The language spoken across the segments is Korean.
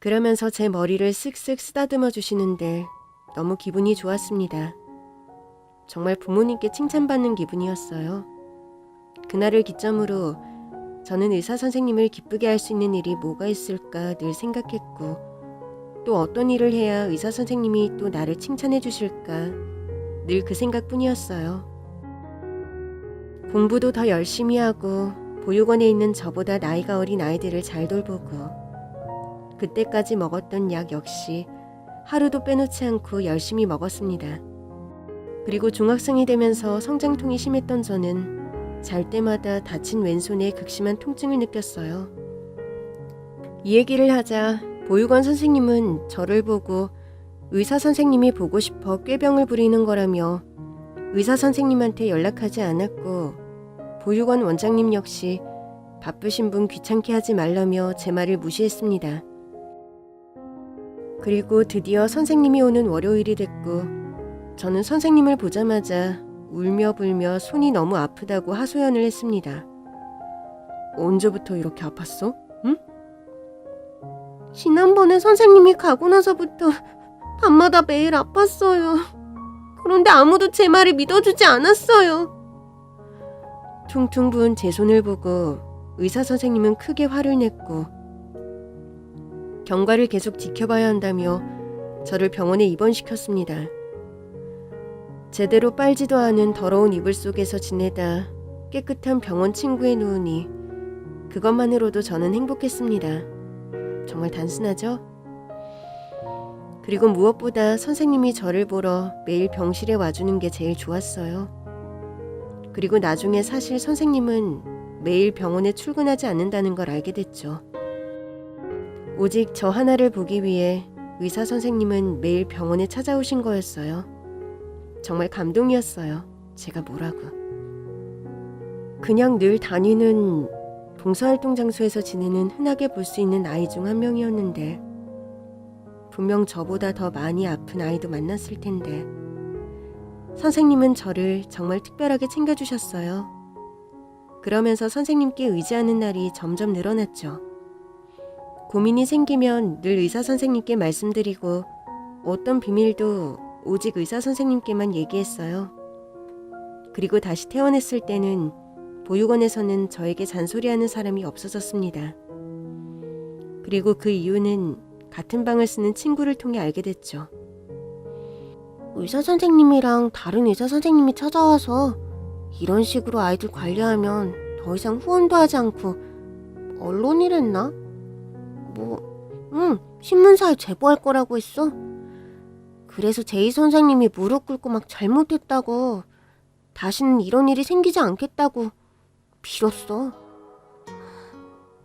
그러면서 제 머리를 쓱쓱 쓰다듬어 주시는데 너무 기분이 좋았습니다. 정말 부모님께 칭찬받는 기분이었어요. 그날을 기점으로 저는 의사 선생님을 기쁘게 할 수 있는 일이 뭐가 있을까 늘 생각했고, 또 어떤 일을 해야 의사 선생님이 또 나를 칭찬해 주실까 늘 그 생각뿐이었어요. 공부도 더 열심히 하고 보육원에 있는 저보다 나이가 어린 아이들을 잘 돌보고, 그때까지 먹었던 약 역시 하루도 빼놓지 않고 열심히 먹었습니다. 그리고 중학생이 되면서 성장통이 심했던 저는 잘 때마다 다친 왼손에 극심한 통증을 느꼈어요. 이 얘기를 하자 보육원 선생님은 저를 보고 의사 선생님이 보고 싶어 꾀병을 부리는 거라며 의사 선생님한테 연락하지 않았고, 보육원 원장님 역시 바쁘신 분 귀찮게 하지 말라며 제 말을 무시했습니다. 그리고 드디어 선생님이 오는 월요일이 됐고, 저는 선생님을 보자마자 울며 불며 손이 너무 아프다고 하소연을 했습니다. 언제부터 이렇게 아팠어? 응? 지난번에 선생님이 가고 나서부터 밤마다 매일 아팠어요. 그런데 아무도 제 말을 믿어주지 않았어요. 퉁퉁 부은 제 손을 보고 의사 선생님은 크게 화를 냈고, 경과를 계속 지켜봐야 한다며 저를 병원에 입원시켰습니다. 제대로 빨지도 않은 더러운 이불 속에서 지내다 깨끗한 병원 친구에 누우니 그것만으로도 저는 행복했습니다. 정말 단순하죠? 그리고 무엇보다 선생님이 저를 보러 매일 병실에 와주는 게 제일 좋았어요. 그리고 나중에 사실 선생님은 매일 병원에 출근하지 않는다는 걸 알게 됐죠. 오직 저 하나를 보기 위해 의사 선생님은 매일 병원에 찾아오신 거였어요. 정말 감동이었어요. 제가 뭐라고. 그냥 늘 다니는 봉사활동 장소에서 지내는 흔하게 볼 수 있는 아이 중 한 명이었는데, 분명 저보다 더 많이 아픈 아이도 만났을 텐데 선생님은 저를 정말 특별하게 챙겨주셨어요. 그러면서 선생님께 의지하는 날이 점점 늘어났죠. 고민이 생기면 늘 의사 선생님께 말씀드리고, 어떤 비밀도 오직 의사 선생님께만 얘기했어요. 그리고 다시 퇴원했을 때는 보육원에서는 저에게 잔소리하는 사람이 없어졌습니다. 그리고 그 이유는 같은 방을 쓰는 친구를 통해 알게 됐죠. 의사 선생님이랑 다른 의사 선생님이 찾아와서 이런 식으로 아이들 관리하면 더 이상 후원도 하지 않고 언론이랬나? 신문사에 제보할 거라고 했어. 그래서 제이 선생님이 무릎 꿇고 막 잘못했다고, 다시는 이런 일이 생기지 않겠다고 빌었어.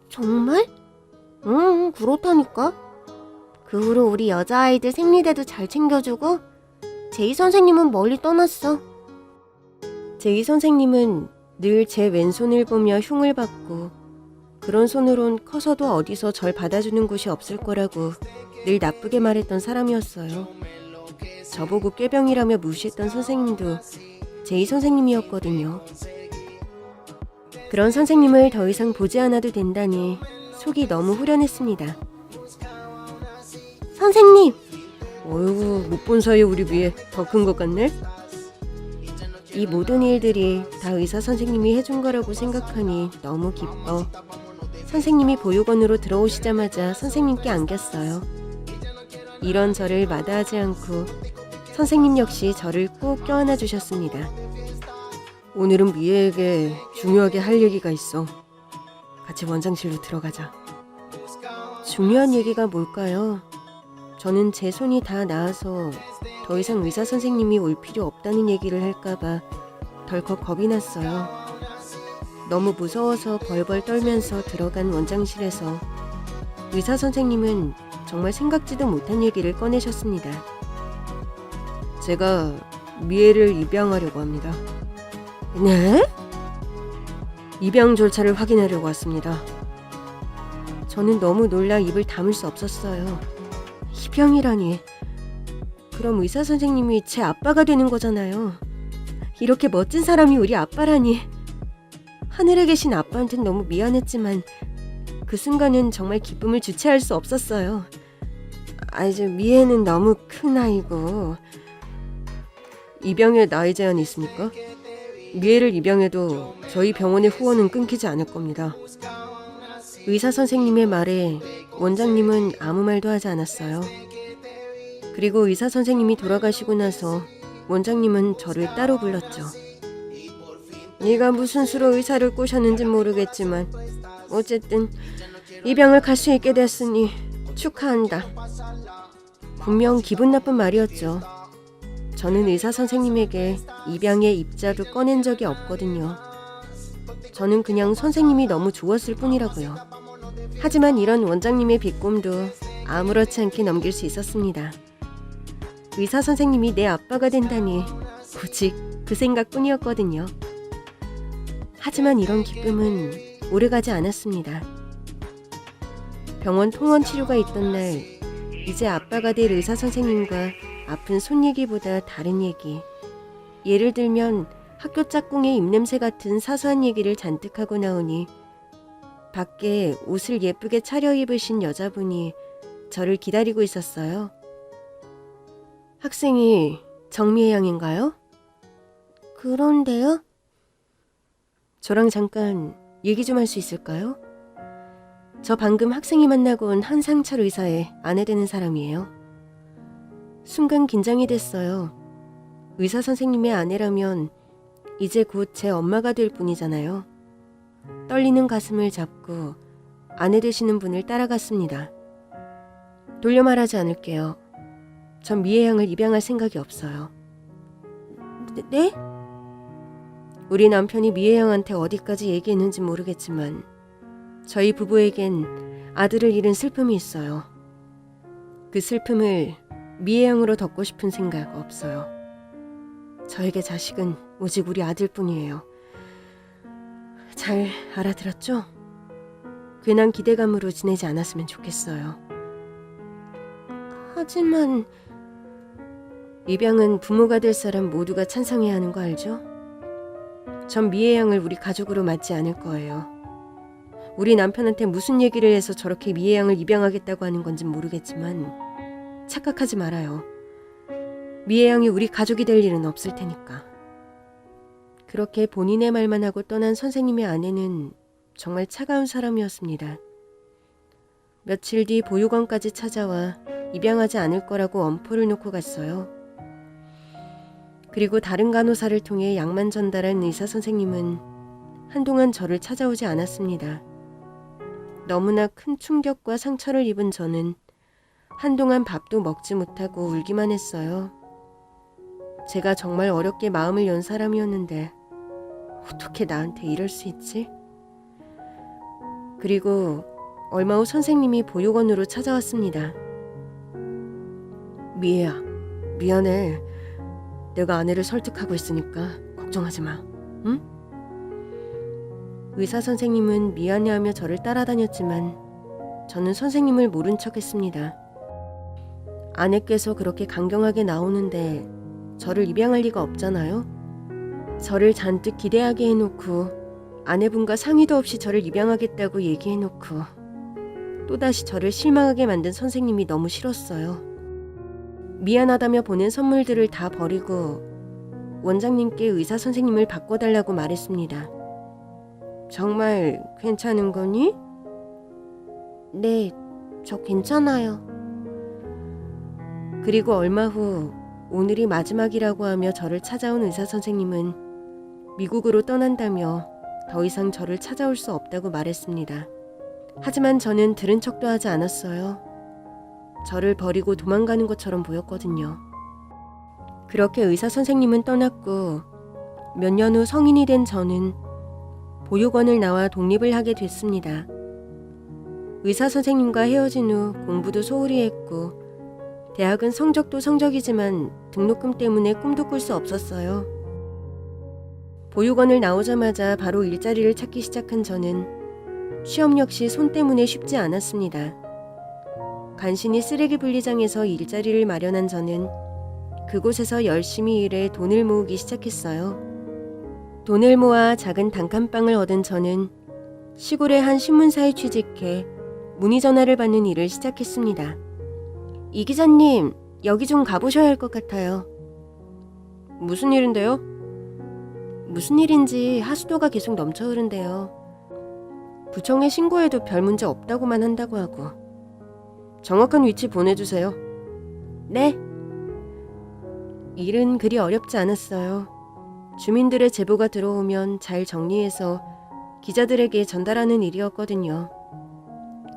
정말? 응, 그렇다니까. 그 후로 우리 여자아이들 생리대도 잘 챙겨주고 제이 선생님은 멀리 떠났어. 제이 선생님은 늘 제 왼손을 보며 흉을 받고, 그런 손으론 커서도 어디서 절 받아주는 곳이 없을 거라고 늘 나쁘게 말했던 사람이었어요. 저보고 꾀병이라며 무시했던 선생님도 제이 선생님이었거든요. 그런 선생님을 더 이상 보지 않아도 된다니 속이 너무 후련했습니다. 선생님! 어이구, 못 본 사이에 우리 미애 더 큰 것 같네? 이 모든 일들이 다 의사 선생님이 해준 거라고 생각하니 너무 기뻐 선생님이 보육원으로 들어오시자마자 선생님께 안겼어요. 이런 저를 마다하지 않고 선생님 역시 저를 꼭 껴안아 주셨습니다. 오늘은 미애에게 중요하게 할 얘기가 있어. 같이 원장실로 들어가자. 중요한 얘기가 뭘까요? 저는 제 손이 다 나아서 더 이상 의사 선생님이 올 필요 없다는 얘기를 할까봐 덜컥 겁이 났어요. 너무 무서워서 벌벌 떨면서 들어간 원장실에서 의사 선생님은 정말 생각지도 못한 얘기를 꺼내셨습니다. 제가 미애를 입양하려고 합니다. 네? 입양 절차를 확인하려고 왔습니다. 저는 너무 놀라 입을 다물 수 없었어요. 입양이라니. 그럼 의사 선생님이 제 아빠가 되는 거잖아요. 이렇게 멋진 사람이 우리 아빠라니. 하늘에 계신 아빠한텐 너무 미안했지만 그 순간은 정말 기쁨을 주체할 수 없었어요. 아주 미애는 너무 큰 아이고. 입양에 나이 제한이 있습니까? 미애를 입양해도 저희 병원의 후원은 끊기지 않을 겁니다. 의사 선생님의 말에 원장님은 아무 말도 하지 않았어요. 그리고 의사 선생님이 돌아가시고 나서 원장님은 저를 따로 불렀죠. 네가 무슨 수로 의사를 꼬셨는지 모르겠지만 어쨌든 입양을 갈 수 있게 됐으니 축하한다. 분명 기분 나쁜 말이었죠. 저는 의사 선생님에게 입양의 입자도 꺼낸 적이 없거든요. 저는 그냥 선생님이 너무 좋았을 뿐이라고요. 하지만 이런 원장님의 비꼼도 아무렇지 않게 넘길 수 있었습니다. 의사 선생님이 내 아빠가 된다니 오직 그 생각뿐이었거든요. 하지만 이런 기쁨은 오래가지 않았습니다. 병원 통원 치료가 있던 날, 이제 아빠가 될 의사 선생님과 아픈 손 얘기보다 다른 얘기, 예를 들면 학교 짝꿍의 입냄새 같은 사소한 얘기를 잔뜩 하고 나오니 밖에 옷을 예쁘게 차려입으신 여자분이 저를 기다리고 있었어요. 학생이 정미애 양인가요? 그런데요? 저랑 잠깐 얘기 좀 할 수 있을까요? 저 방금 학생이 만나고 온 한상철 의사의 아내 되는 사람이에요. 순간 긴장이 됐어요. 의사 선생님의 아내라면 이제 곧 제 엄마가 될 분이잖아요. 떨리는 가슴을 잡고 아내 되시는 분을 따라갔습니다. 돌려 말하지 않을게요. 전 미애 양을 입양할 생각이 없어요. 네? 우리 남편이 미애 양한테 어디까지 얘기했는지 모르겠지만 저희 부부에겐 아들을 잃은 슬픔이 있어요. 그 슬픔을 미애 양으로 덮고 싶은 생각 없어요. 저에게 자식은 오직 우리 아들뿐이에요. 잘 알아들었죠? 괜한 기대감으로 지내지 않았으면 좋겠어요. 하지만 입양은 부모가 될 사람 모두가 찬성해야 하는 거 알죠? 전 미애 양을 우리 가족으로 맞지 않을 거예요. 우리 남편한테 무슨 얘기를 해서 저렇게 미애 양을 입양하겠다고 하는 건진 모르겠지만 착각하지 말아요. 미애 양이 우리 가족이 될 일은 없을 테니까. 그렇게 본인의 말만 하고 떠난 선생님의 아내는 정말 차가운 사람이었습니다. 며칠 뒤 보육원까지 찾아와 입양하지 않을 거라고 엄포를 놓고 갔어요. 그리고 다른 간호사를 통해 약만 전달한 의사 선생님은 한동안 저를 찾아오지 않았습니다. 너무나 큰 충격과 상처를 입은 저는 한동안 밥도 먹지 못하고 울기만 했어요. 제가 정말 어렵게 마음을 연 사람이었는데 어떻게 나한테 이럴 수 있지? 그리고 얼마 후 선생님이 보육원으로 찾아왔습니다. 미애야, 미안해. 내가 아내를 설득하고 있으니까 걱정하지 마. 응? 의사 선생님은 미안해하며 저를 따라다녔지만 저는 선생님을 모른 척했습니다. 아내께서 그렇게 강경하게 나오는데 저를 입양할 리가 없잖아요. 저를 잔뜩 기대하게 해놓고 아내분과 상의도 없이 저를 입양하겠다고 얘기해놓고 또다시 저를 실망하게 만든 선생님이 너무 싫었어요. 미안하다며 보낸 선물들을 다 버리고 원장님께 의사 선생님을 바꿔달라고 말했습니다. 정말 괜찮은 거니? 네, 저 괜찮아요. 그리고 얼마 후 오늘이 마지막이라고 하며 저를 찾아온 의사 선생님은 미국으로 떠난다며 더 이상 저를 찾아올 수 없다고 말했습니다. 하지만 저는 들은 척도 하지 않았어요. 저를 버리고 도망가는 것처럼 보였거든요. 그렇게 의사 선생님은 떠났고 몇 년 후 성인이 된 저는 보육원을 나와 독립을 하게 됐습니다. 의사 선생님과 헤어진 후 공부도 소홀히 했고 대학은 성적도 성적이지만 등록금 때문에 꿈도 꿀 수 없었어요. 보육원을 나오자마자 바로 일자리를 찾기 시작한 저는 취업 역시 손 때문에 쉽지 않았습니다. 간신히 쓰레기 분리장에서 일자리를 마련한 저는 그곳에서 열심히 일해 돈을 모으기 시작했어요. 돈을 모아 작은 단칸방을 얻은 저는 시골의 한 신문사에 취직해 문의 전화를 받는 일을 시작했습니다. 이 기자님, 여기 좀 가보셔야 할 것 같아요. 무슨 일인데요? 무슨 일인지 하수도가 계속 넘쳐 흐른대요. 구청에 신고해도 별 문제 없다고만 한다고 하고. 정확한 위치 보내주세요. 네. 일은 그리 어렵지 않았어요. 주민들의 제보가 들어오면 잘 정리해서 기자들에게 전달하는 일이었거든요.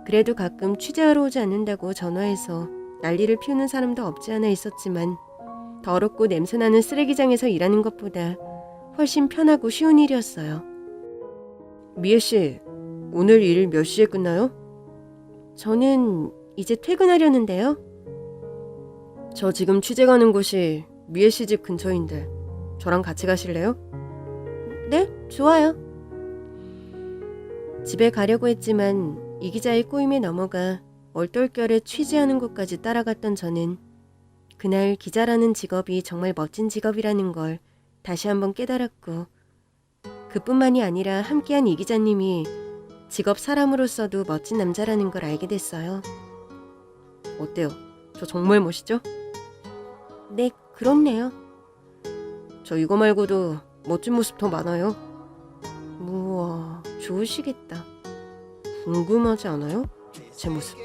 그래도 가끔 취재하러 오지 않는다고 전화해서 난리를 피우는 사람도 없지 않아 있었지만 더럽고 냄새나는 쓰레기장에서 일하는 것보다 훨씬 편하고 쉬운 일이었어요. 미애 씨, 오늘 일 몇 시에 끝나요? 저는 이제 퇴근하려는데요. 저 지금 취재 가는 곳이 미애 씨 집 근처인데 저랑 같이 가실래요? 네, 좋아요. 집에 가려고 했지만 이 기자의 꼬임에 넘어가 얼떨결에 취재하는 곳까지 따라갔던 저는 그날 기자라는 직업이 정말 멋진 직업이라는 걸 다시 한번 깨달았고, 그뿐만이 아니라 함께한 이 기자님이 직업 사람으로서도 멋진 남자라는 걸 알게 됐어요. 어때요? 저 정말 멋있죠? 네, 그렇네요. 저 이거 말고도 멋진 모습 더 많아요. 우와, 좋으시겠다. 궁금하지 않아요? 제 모습.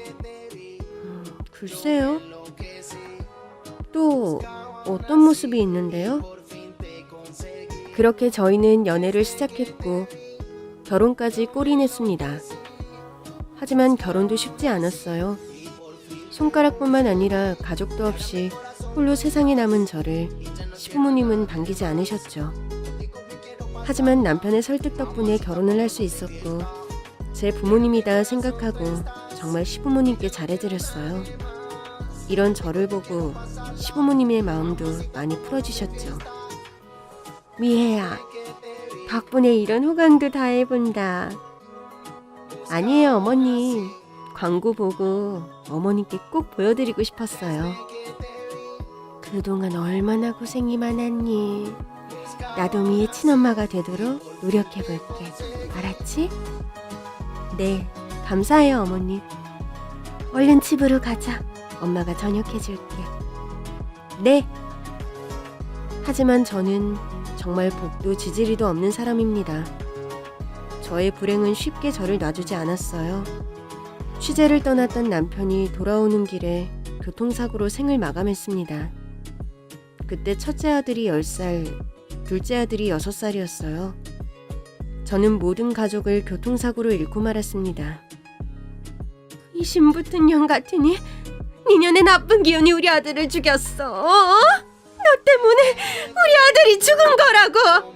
글쎄요. 또 어떤 모습이 있는데요? 그렇게 저희는 연애를 시작했고 결혼까지 골인했습니다. 하지만 결혼도 쉽지 않았어요. 손가락뿐만 아니라 가족도 없이 홀로 세상에 남은 저를 시부모님은 반기지 않으셨죠. 하지만 남편의 설득 덕분에 결혼을 할 수 있었고 제 부모님이다 생각하고 정말 시부모님께 잘해드렸어요. 이런 저를 보고 시부모님의 마음도 많이 풀어주셨죠. 미혜야, 덕분에 이런 호강도 다 해본다. 아니에요, 어머님. 광고 보고 어머님께 꼭 보여드리고 싶었어요. 그동안 얼마나 고생이 많았니. 나도 미의 친엄마가 되도록 노력해볼게. 알았지? 네, 감사해요, 어머님. 얼른 집으로 가자. 엄마가 저녁해줄게. 네. 하지만 저는 정말 복도 지지리도 없는 사람입니다. 저의 불행은 쉽게 저를 놔주지 않았어요. 취재를 떠났던 남편이 돌아오는 길에 교통사고로 생을 마감했습니다. 그때 첫째 아들이 10살, 둘째 아들이 6살이었어요. 저는 모든 가족을 교통사고로 잃고 말았습니다. 이 신붙은 년 같으니 니년의 나쁜 기운이 우리 아들을 죽였어. 너 때문에 우리 아들이 죽은 거라고.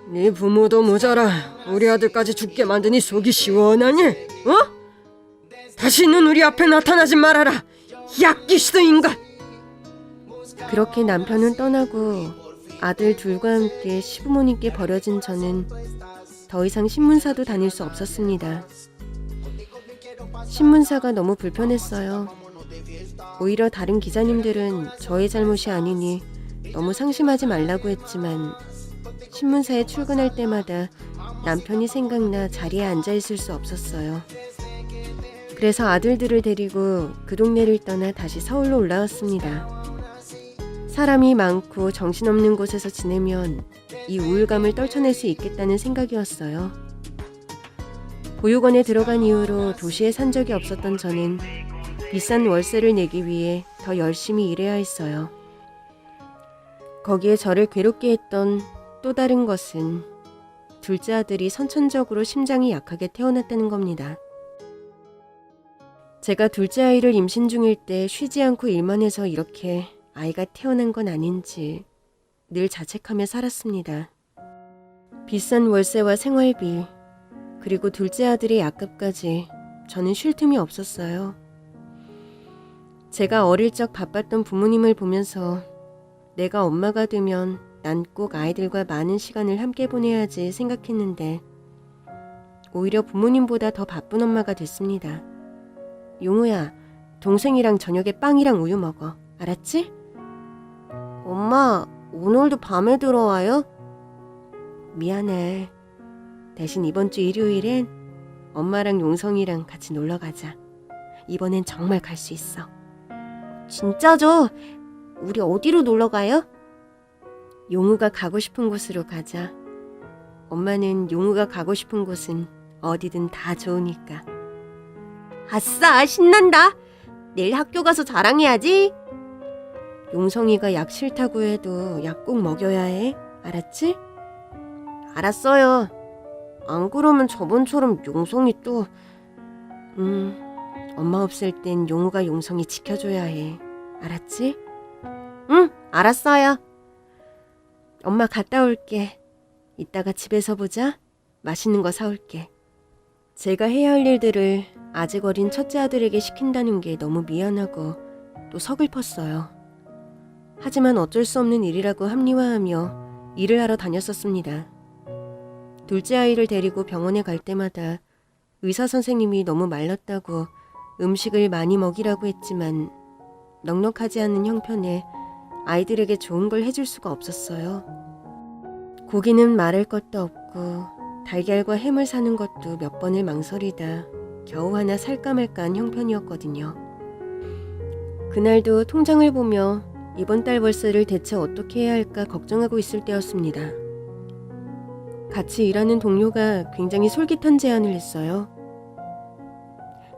네 부모도 모자라 우리 아들까지 죽게 만드니 속이 시원하니? 다시는 우리 앞에 나타나지 말아라. 약기시도 인간. 그렇게 남편은 떠나고 아들 둘과 함께 시부모님께 버려진 저는 더 이상 신문사도 다닐 수 없었습니다. 신문사가 너무 불편했어요. 오히려 다른 기자님들은 저의 잘못이 아니니 너무 상심하지 말라고 했지만 신문사에 출근할 때마다 남편이 생각나 자리에 앉아있을 수 없었어요. 그래서 아들들을 데리고 그 동네를 떠나 다시 서울로 올라왔습니다. 사람이 많고 정신없는 곳에서 지내면 이 우울감을 떨쳐낼 수 있겠다는 생각이었어요. 보육원에 들어간 이후로 도시에 산 적이 없었던 저는 비싼 월세를 내기 위해 더 열심히 일해야 했어요. 거기에 저를 괴롭게 했던 또 다른 것은 둘째 아들이 선천적으로 심장이 약하게 태어났다는 겁니다. 제가 둘째 아이를 임신 중일 때 쉬지 않고 일만 해서 이렇게 아이가 태어난 건 아닌지 늘 자책하며 살았습니다. 비싼 월세와 생활비, 그리고 둘째 아들의 약값까지 저는 쉴 틈이 없었어요. 제가 어릴 적 바빴던 부모님을 보면서 내가 엄마가 되면 난 꼭 아이들과 많은 시간을 함께 보내야지 생각했는데 오히려 부모님보다 더 바쁜 엄마가 됐습니다. 용우야, 동생이랑 저녁에 빵이랑 우유 먹어. 알았지? 엄마, 오늘도 밤에 들어와요? 미안해. 대신 이번 주 일요일엔 엄마랑 용성이랑 같이 놀러 가자. 이번엔 정말 갈 수 있어. 진짜죠? 우리 어디로 놀러 가요? 용우가 가고 싶은 곳으로 가자. 엄마는 용우가 가고 싶은 곳은 어디든 다 좋으니까. 아싸, 신난다. 내일 학교 가서 자랑해야지. 용성이가 약 싫다고 해도 약 꼭 먹여야 해. 알았지? 알았어요. 안 그러면 저번처럼 용성이 또... 엄마 없을 땐 용우가 용성이 지켜줘야 해. 알았지? 응, 알았어요. 엄마 갔다 올게. 이따가 집에서 보자. 맛있는 거 사올게. 제가 해야 할 일들을 아직 어린 첫째 아들에게 시킨다는 게 너무 미안하고 또 서글펐어요. 하지만 어쩔 수 없는 일이라고 합리화하며 일을 하러 다녔었습니다. 둘째 아이를 데리고 병원에 갈 때마다 의사 선생님이 너무 말랐다고 음식을 많이 먹이라고 했지만 넉넉하지 않은 형편에 아이들에게 좋은 걸 해줄 수가 없었어요. 고기는 말할 것도 없고 달걀과 햄을 사는 것도 몇 번을 망설이다 겨우 하나 살까 말까한 형편이었거든요. 그날도 통장을 보며 이번 달 월세를 대체 어떻게 해야 할까 걱정하고 있을 때였습니다. 같이 일하는 동료가 굉장히 솔깃한 제안을 했어요.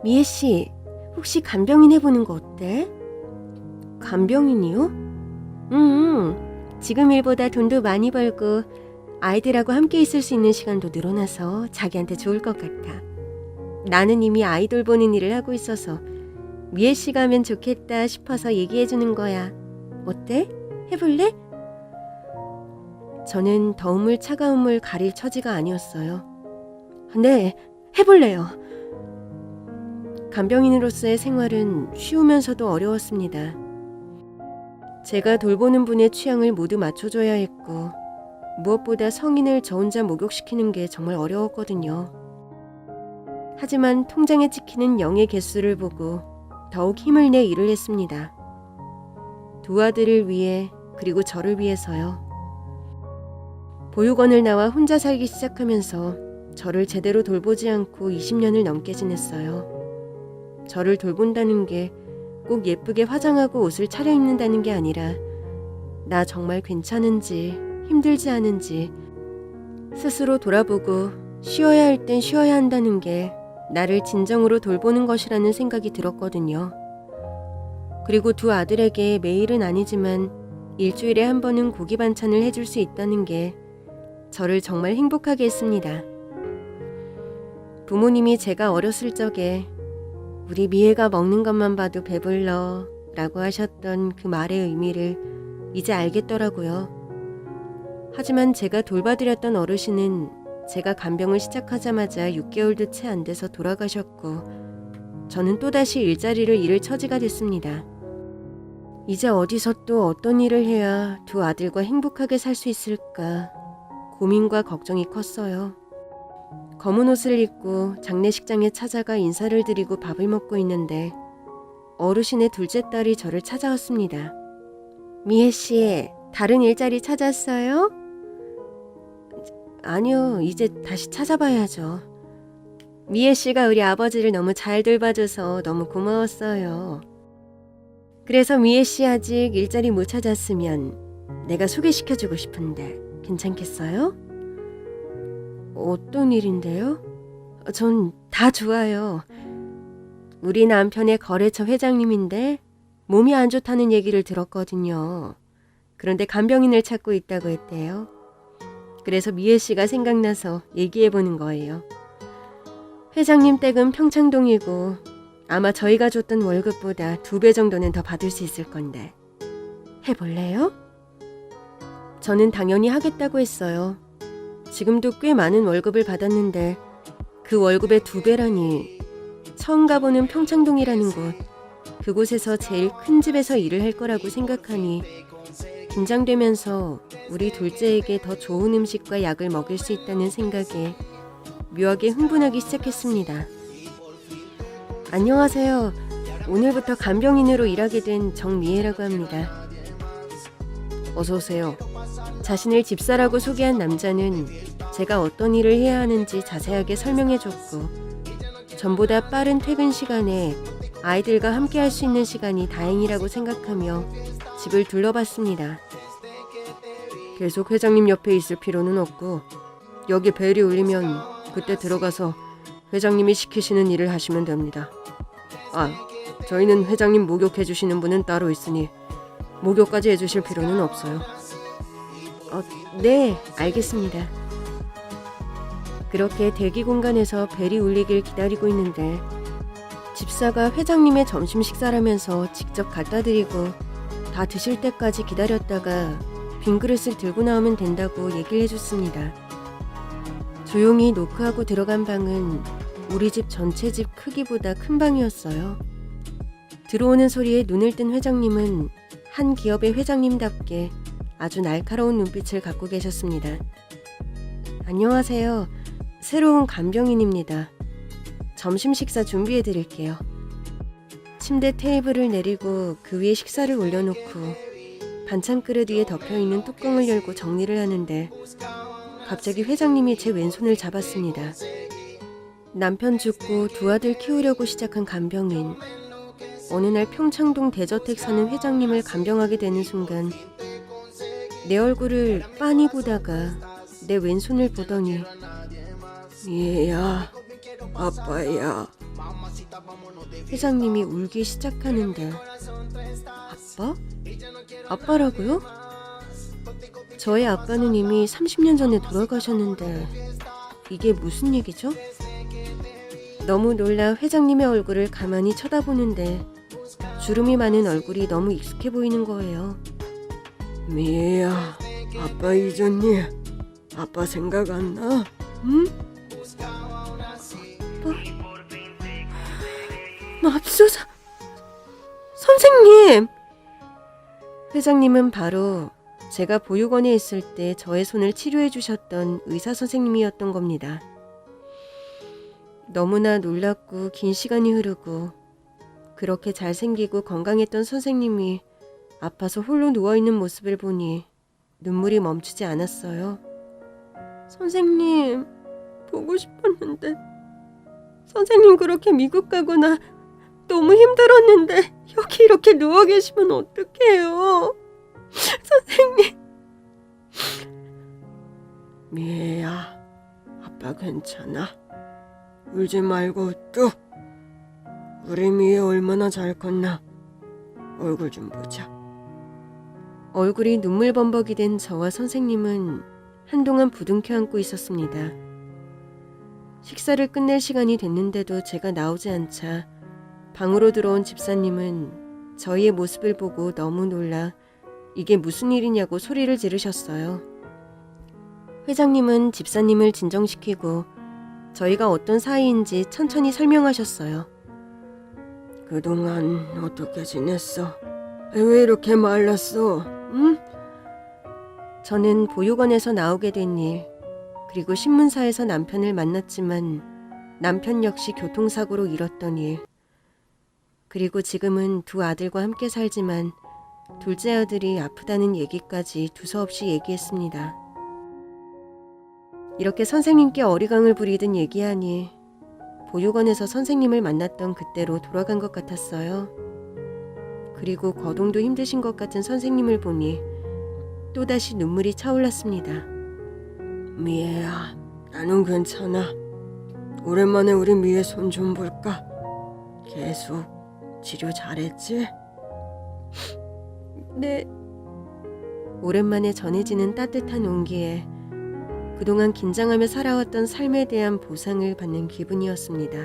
미애씨, 혹시 간병인 해보는 거 어때? 간병인이요? 지금 일보다 돈도 많이 벌고 아이들하고 함께 있을 수 있는 시간도 늘어나서 자기한테 좋을 것 같아. 나는 이미 아이돌 보는 일을 하고 있어서 미애씨가 하면 좋겠다 싶어서 얘기해주는 거야. 어때? 해볼래? 저는 더운 차가운 물 가릴 처지가 아니었어요. 네, 해볼래요. 간병인으로서의 생활은 쉬우면서도 어려웠습니다. 제가 돌보는 분의 취향을 모두 맞춰줘야 했고 무엇보다 성인을 저 혼자 목욕시키는 게 정말 어려웠거든요. 하지만 통장에 찍히는 0의 개수를 보고 더욱 힘을 내 일을 했습니다. 두 아들을 위해 그리고 저를 위해서요. 보육원을 나와 혼자 살기 시작하면서 저를 제대로 돌보지 않고 20년을 넘게 지냈어요. 저를 돌본다는 게 꼭 예쁘게 화장하고 옷을 차려입는다는 게 아니라 나 정말 괜찮은지 힘들지 않은지 스스로 돌아보고 쉬어야 할 땐 쉬어야 한다는 게 나를 진정으로 돌보는 것이라는 생각이 들었거든요. 그리고 두 아들에게 매일은 아니지만 일주일에 한 번은 고기 반찬을 해줄 수 있다는 게 저를 정말 행복하게 했습니다. 부모님이 제가 어렸을 적에 우리 미애가 먹는 것만 봐도 배불러 라고 하셨던 그 말의 의미를 이제 알겠더라고요. 하지만 제가 돌봐드렸던 어르신은 제가 간병을 시작하자마자 6개월도 채 안 돼서 돌아가셨고 저는 또다시 일자리를 잃을 처지가 됐습니다. 이제 어디서 또 어떤 일을 해야 두 아들과 행복하게 살 수 있을까 고민과 걱정이 컸어요. 검은 옷을 입고 장례식장에 찾아가 인사를 드리고 밥을 먹고 있는데 어르신의 둘째 딸이 저를 찾아왔습니다. 미애씨, 다른 일자리 찾았어요? 아니요, 이제 다시 찾아봐야죠. 미애씨가 우리 아버지를 너무 잘 돌봐줘서 너무 고마웠어요. 그래서 미애씨 아직 일자리 못 찾았으면 내가 소개시켜주고 싶은데 괜찮겠어요? 어떤 일인데요? 전 다 좋아요. 우리 남편의 거래처 회장님인데 몸이 안 좋다는 얘기를 들었거든요. 그런데 간병인을 찾고 있다고 했대요. 그래서 미애씨가 생각나서 얘기해보는 거예요. 회장님 댁은 평창동이고 아마 저희가 줬던 월급보다 2배 정도는 더 받을 수 있을 건데 해볼래요? 저는 당연히 하겠다고 했어요. 지금도 꽤 많은 월급을 받았는데 그 월급의 2배라니 처음 가보는 평창동이라는 곳 그곳에서 제일 큰 집에서 일을 할 거라고 생각하니 긴장되면서 우리 둘째에게 더 좋은 음식과 약을 먹일 수 있다는 생각에 묘하게 흥분하기 시작했습니다. 안녕하세요. 오늘부터 간병인으로 일하게 된 정미애라고 합니다. 어서 오세요. 자신을 집사라고 소개한 남자는 제가 어떤 일을 해야 하는지 자세하게 설명해줬고 전보다 빠른 퇴근 시간에 아이들과 함께 할 수 있는 시간이 다행이라고 생각하며 집을 둘러봤습니다. 계속 회장님 옆에 있을 필요는 없고 여기 벨이 울리면 그때 들어가서 회장님이 시키시는 일을 하시면 됩니다. 저희는 회장님 목욕해 주시는 분은 따로 있으니 목욕까지 해주실 필요는 없어요. 네, 알겠습니다. 그렇게 대기 공간에서 벨이 울리길 기다리고 있는데 집사가 회장님의 점심 식사라면서 직접 갖다 드리고 다 드실 때까지 기다렸다가 빈 그릇을 들고 나오면 된다고 얘기를 해줬습니다. 조용히 노크하고 들어간 방은 우리 집 전체 집 크기보다 큰 방이었어요. 들어오는 소리에 눈을 뜬 회장님은 한 기업의 회장님답게 아주 날카로운 눈빛을 갖고 계셨습니다. 안녕하세요. 새로운 간병인입니다. 점심 식사 준비해 드릴게요. 침대 테이블을 내리고 그 위에 식사를 올려놓고 반찬 그릇 위에 덮여있는 뚜껑을 열고 정리를 하는데 갑자기 회장님이 제 왼손을 잡았습니다. 남편 죽고 두 아들 키우려고 시작한 간병인. 어느 날 평창동 대저택 사는 회장님을 간병하게 되는 순간 내 얼굴을 빤히 보다가 내 왼손을 보더니 얘야, 아빠야. 회장님이 울기 시작하는데 아빠? 아빠라고요? 저의 아빠는 이미 30년 전에 돌아가셨는데 이게 무슨 얘기죠? 너무 놀라 회장님의 얼굴을 가만히 쳐다보는데 주름이 많은 얼굴이 너무 익숙해 보이는 거예요. 미애야, 아빠 잊었니? 아빠 생각 안 나? 응? 맙소사! 선생님! 회장님은 바로 제가 보육원에 있을 때 저의 손을 치료해 주셨던 의사 선생님이었던 겁니다. 너무나 놀랍고 긴 시간이 흐르고 그렇게 잘생기고 건강했던 선생님이 아파서 홀로 누워있는 모습을 보니 눈물이 멈추지 않았어요. 선생님, 보고 싶었는데 선생님 그렇게 미국 가거나 너무 힘들었는데 여기 이렇게 누워 계시면 어떡해요? 선생님. 미애야, 아빠 괜찮아. 울지 말고 또. 우리 미애 얼마나 잘 컸나. 얼굴 좀 보자. 얼굴이 눈물범벅이 된 저와 선생님은 한동안 부둥켜 안고 있었습니다. 식사를 끝낼 시간이 됐는데도 제가 나오지 않자 방으로 들어온 집사님은 저희의 모습을 보고 너무 놀라 이게 무슨 일이냐고 소리를 지르셨어요. 회장님은 집사님을 진정시키고 저희가 어떤 사이인지 천천히 설명하셨어요. 그동안 어떻게 지냈어? 왜 이렇게 말랐어? 응? 저는 보육원에서 나오게 된 일, 그리고 신문사에서 남편을 만났지만 남편 역시 교통사고로 잃었던 일, 그리고 지금은 두 아들과 함께 살지만 둘째 아들이 아프다는 얘기까지 두서없이 얘기했습니다. 이렇게 선생님께 어리광을 부리듯 얘기하니 보육원에서 선생님을 만났던 그때로 돌아간 것 같았어요. 그리고 거동도 힘드신 것 같은 선생님을 보니 또다시 눈물이 차올랐습니다. 미애야, 나는 괜찮아. 오랜만에 우리 미애 손 좀 볼까? 계속 치료 잘했지? 네. 오랜만에 전해지는 따뜻한 온기에 그동안 긴장하며 살아왔던 삶에 대한 보상을 받는 기분이었습니다.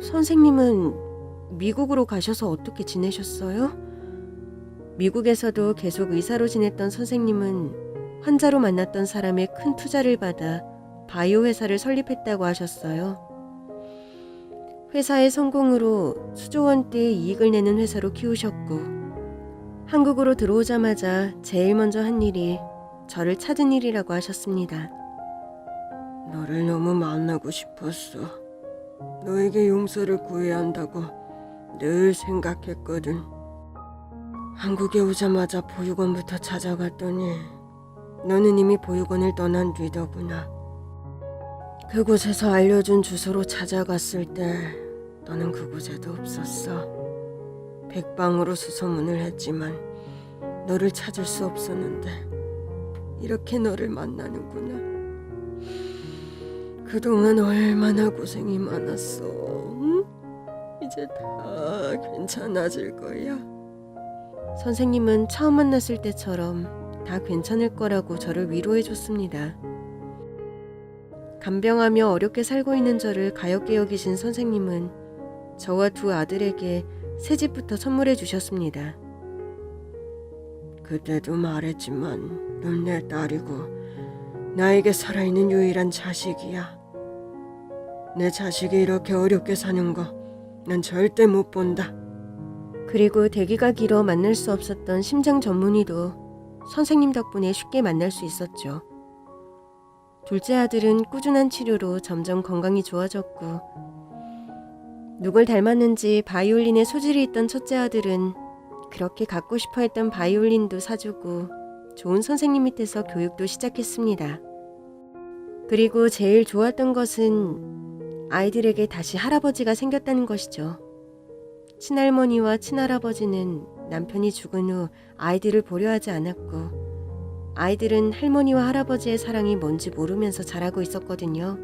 선생님은 미국으로 가셔서 어떻게 지내셨어요? 미국에서도 계속 의사로 지냈던 선생님은 환자로 만났던 사람의 큰 투자를 받아 바이오 회사를 설립했다고 하셨어요. 회사의 성공으로 수조원대의 이익을 내는 회사로 키우셨고 한국으로 들어오자마자 제일 먼저 한 일이 저를 찾은 일이라고 하셨습니다. 너를 너무 만나고 싶었어. 너에게 용서를 구해야 한다고 늘 생각했거든. 한국에 오자마자 보육원부터 찾아갔더니 너는 이미 보육원을 떠난 뒤더구나. 그곳에서 알려준 주소로 찾아갔을 때 너는 그곳에도 없었어. 백방으로 수소문을 했지만 너를 찾을 수 없었는데 이렇게 너를 만나는구나. 그동안 얼마나 고생이 많았어. 응? 이제 다 괜찮아질 거야. 선생님은 처음 만났을 때처럼 다 괜찮을 거라고 저를 위로해 줬습니다. 간병하며 어렵게 살고 있는 저를 가엾게 여기신 선생님은 저와 두 아들에게 새 집부터 선물해 주셨습니다. 그때도 말했지만 넌 내 딸이고 나에게 살아있는 유일한 자식이야. 내 자식이 이렇게 어렵게 사는 거 난 절대 못 본다. 그리고 대기가 길어 만날 수 없었던 심장 전문의도 선생님 덕분에 쉽게 만날 수 있었죠. 둘째 아들은 꾸준한 치료로 점점 건강이 좋아졌고 누굴 닮았는지 바이올린에 소질이 있던 첫째 아들은 그렇게 갖고 싶어 했던 바이올린도 사주고 좋은 선생님 밑에서 교육도 시작했습니다. 그리고 제일 좋았던 것은 아이들에게 다시 할아버지가 생겼다는 것이죠. 친할머니와 친할아버지는 남편이 죽은 후 아이들을 보려 하지 않았고 아이들은 할머니와 할아버지의 사랑이 뭔지 모르면서 자라고 있었거든요.